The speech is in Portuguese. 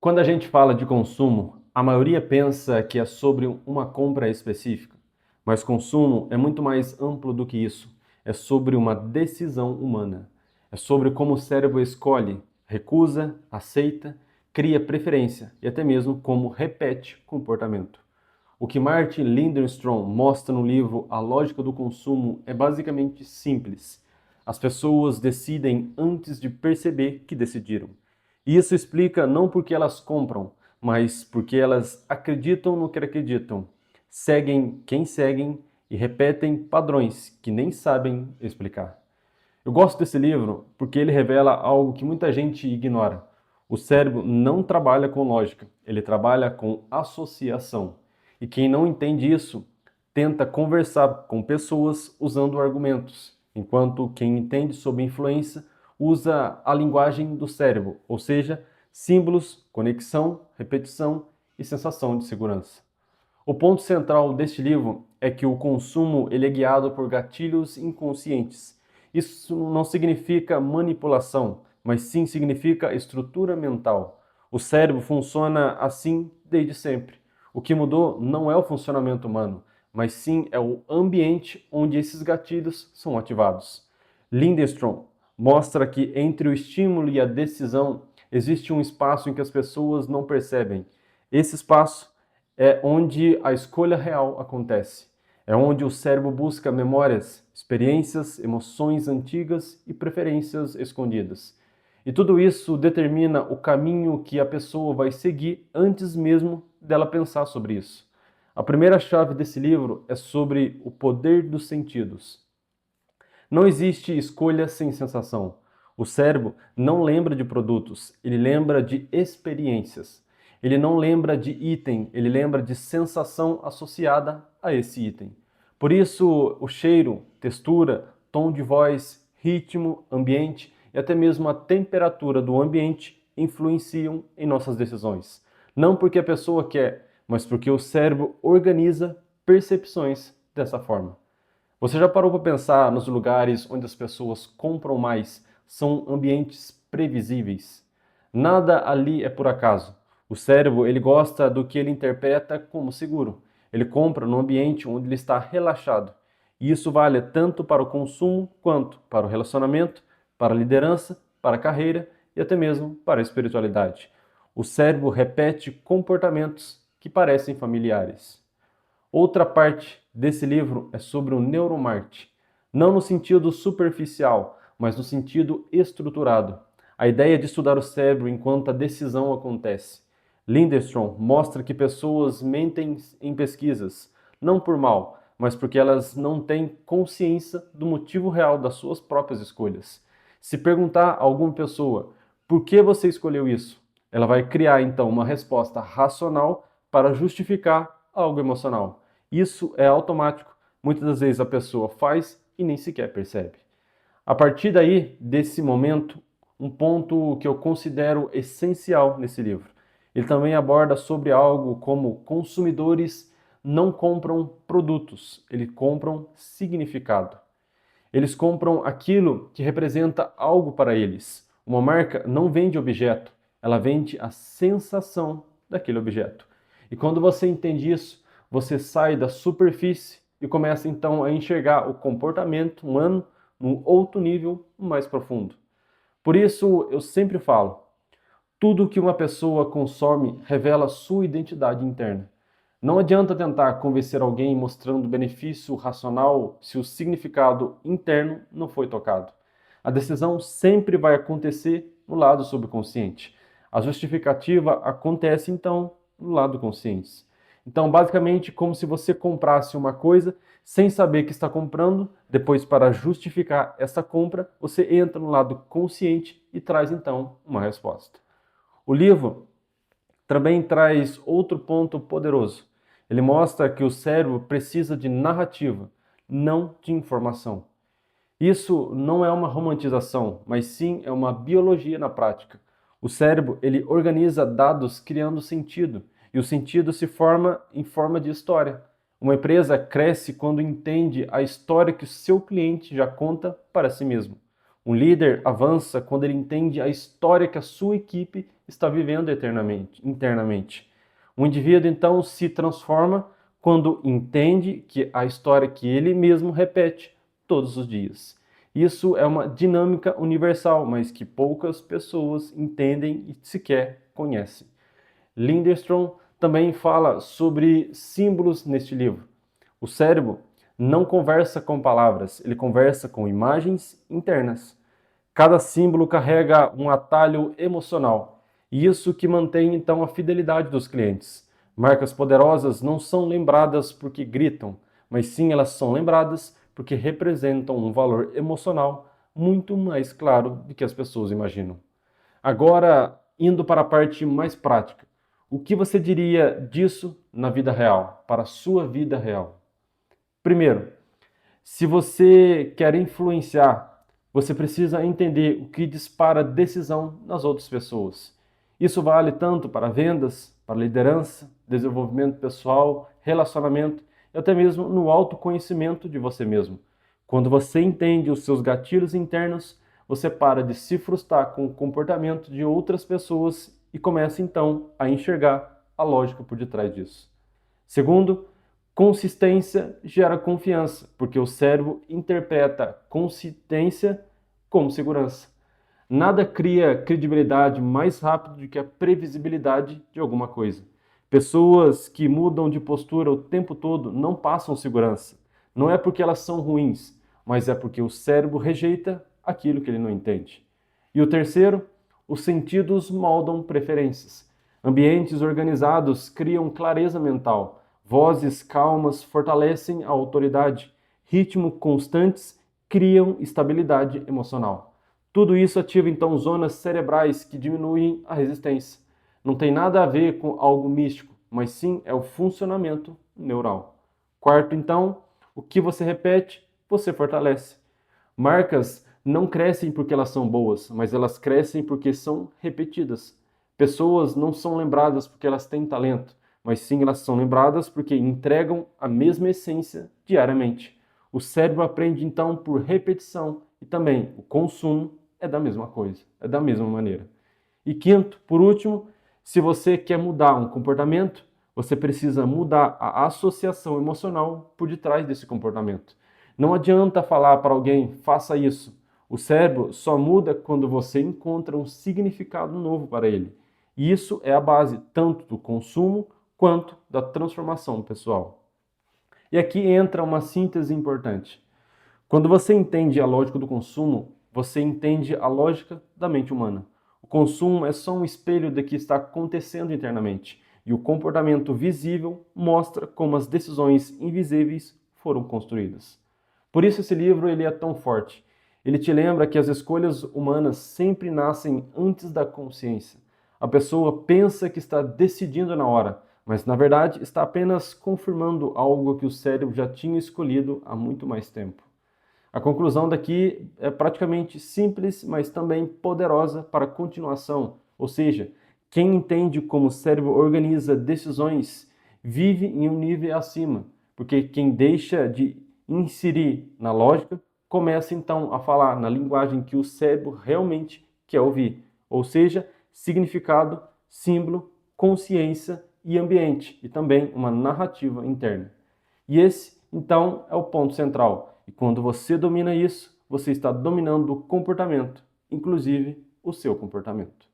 Quando a gente fala de consumo, a maioria pensa que é sobre uma compra específica, mas consumo é muito mais amplo do que isso. É sobre uma decisão humana. É sobre como o cérebro escolhe, recusa, aceita, cria preferência e até mesmo como repete comportamento. O que Martin Lindenstrom mostra no livro A Lógica do Consumo é basicamente simples. As pessoas decidem antes de perceber que decidiram. E isso explica não porque elas compram, mas porque elas acreditam no que acreditam, seguem quem seguem e repetem padrões que nem sabem explicar. Eu gosto desse livro porque ele revela algo que muita gente ignora. O cérebro não trabalha com lógica, ele trabalha com associação. E quem não entende isso tenta conversar com pessoas usando argumentos, enquanto quem entende sob influência usa a linguagem do cérebro, ou seja, símbolos, conexão, repetição e sensação de segurança. O ponto central deste livro é que o consumo ele é guiado por gatilhos inconscientes. Isso não significa manipulação, mas sim significa estrutura mental. O cérebro funciona assim desde sempre. O que mudou não é o funcionamento humano, mas sim é o ambiente onde esses gatilhos são ativados. Lindstrom mostra que entre o estímulo e a decisão existe um espaço em que as pessoas não percebem. Esse espaço é onde a escolha real acontece. É onde o cérebro busca memórias, experiências, emoções antigas e preferências escondidas. E tudo isso determina o caminho que a pessoa vai seguir antes mesmo dela pensar sobre isso. A primeira chave desse livro é sobre o poder dos sentidos. Não existe escolha sem sensação. O cérebro não lembra de produtos, ele lembra de experiências. Ele não lembra de item, ele lembra de sensação associada a esse item. Por isso, o cheiro, textura, tom de voz, ritmo, ambiente e até mesmo a temperatura do ambiente influenciam em nossas decisões. Não porque a pessoa quer, mas porque o cérebro organiza percepções dessa forma. Você já parou para pensar nos lugares onde as pessoas compram mais? São ambientes previsíveis. Nada ali é por acaso. O cérebro, ele gosta do que ele interpreta como seguro. Ele compra no ambiente onde ele está relaxado. E isso vale tanto para o consumo quanto para o relacionamento, para a liderança, para a carreira e até mesmo para a espiritualidade. O cérebro repete comportamentos que parecem familiares. Outra parte desse livro é sobre o neuromarketing, não no sentido superficial, mas no sentido estruturado. A ideia de estudar o cérebro enquanto a decisão acontece. Lindstrom mostra que pessoas mentem em pesquisas, não por mal, mas porque elas não têm consciência do motivo real das suas próprias escolhas. Se perguntar a alguma pessoa por que você escolheu isso, ela vai criar então uma resposta racional para justificar algo emocional. Isso é automático. Muitas das vezes a pessoa faz e nem sequer percebe. A partir daí, desse momento, um ponto que eu considero essencial nesse livro. Ele também aborda sobre algo como consumidores não compram produtos, eles compram significado. Eles compram aquilo que representa algo para eles. Uma marca não vende objeto, ela vende a sensação daquele objeto. E quando você entende isso, você sai da superfície e começa então a enxergar o comportamento humano num outro nível mais profundo. Por isso eu sempre falo, tudo que uma pessoa consome revela sua identidade interna. Não adianta tentar convencer alguém mostrando benefício racional se o significado interno não foi tocado. A decisão sempre vai acontecer no lado subconsciente. A justificativa acontece então no lado consciente. Então, basicamente, como se você comprasse uma coisa sem saber que está comprando, depois para justificar essa compra, você entra no lado consciente e traz então uma resposta. O livro também traz outro ponto poderoso. Ele mostra que o cérebro precisa de narrativa, não de informação. Isso não é uma romantização, mas sim é uma biologia na prática. O cérebro, ele organiza dados criando sentido, e o sentido se forma em forma de história. Uma empresa cresce quando entende a história que o seu cliente já conta para si mesmo. Um líder avança quando ele entende a história que a sua equipe está vivendo internamente. Um indivíduo, então, se transforma quando entende que a história que ele mesmo repete todos os dias. Isso é uma dinâmica universal, mas que poucas pessoas entendem e sequer conhecem. Lindstrom também fala sobre símbolos neste livro. O cérebro não conversa com palavras, ele conversa com imagens internas. Cada símbolo carrega um atalho emocional, e isso que mantém então a fidelidade dos clientes. Marcas poderosas não são lembradas porque gritam, mas sim elas são lembradas porque representam um valor emocional muito mais claro do que as pessoas imaginam. Agora, indo para a parte mais prática, o que você diria disso na vida real, para a sua vida real? Primeiro, se você quer influenciar, você precisa entender o que dispara decisão nas outras pessoas. Isso vale tanto para vendas, para liderança, desenvolvimento pessoal, relacionamento e até mesmo no autoconhecimento de você mesmo. Quando você entende os seus gatilhos internos, você para de se frustrar com o comportamento de outras pessoas e começa então a enxergar a lógica por detrás disso. Segundo, consistência gera confiança, porque o cérebro interpreta consistência como segurança. Nada cria credibilidade mais rápido do que a previsibilidade de alguma coisa. Pessoas que mudam de postura o tempo todo não passam segurança. Não é porque elas são ruins, mas é porque o cérebro rejeita aquilo que ele não entende. E o terceiro, os sentidos moldam preferências. Ambientes organizados criam clareza mental. Vozes calmas fortalecem a autoridade. Ritmo constantes criam estabilidade emocional. Tudo isso ativa então zonas cerebrais que diminuem a resistência. Não tem nada a ver com algo místico, mas sim é o funcionamento neural. Quarto, então, o que você repete, você fortalece. Marcas não crescem porque elas são boas, mas elas crescem porque são repetidas. Pessoas não são lembradas porque elas têm talento, mas sim elas são lembradas porque entregam a mesma essência diariamente. O cérebro aprende então por repetição e também o consumo é da mesma coisa, é da mesma maneira. E quinto, por último, se você quer mudar um comportamento, você precisa mudar a associação emocional por detrás desse comportamento. Não adianta falar para alguém, faça isso. O cérebro só muda quando você encontra um significado novo para ele. E isso é a base tanto do consumo quanto da transformação pessoal. E aqui entra uma síntese importante. Quando você entende a lógica do consumo, você entende a lógica da mente humana. O consumo é só um espelho do que está acontecendo internamente, e o comportamento visível mostra como as decisões invisíveis foram construídas. Por isso esse livro ele é tão forte. Ele te lembra que as escolhas humanas sempre nascem antes da consciência. A pessoa pensa que está decidindo na hora, mas na verdade está apenas confirmando algo que o cérebro já tinha escolhido há muito mais tempo. A conclusão daqui é praticamente simples, mas também poderosa para a continuação. Ou seja, quem entende como o cérebro organiza decisões vive em um nível acima, porque quem deixa de inserir na lógica começa então a falar na linguagem que o cérebro realmente quer ouvir, ou seja, significado, símbolo, consciência e ambiente, e também uma narrativa interna. E esse, então, é o ponto central. E quando você domina isso, você está dominando o comportamento, inclusive o seu comportamento.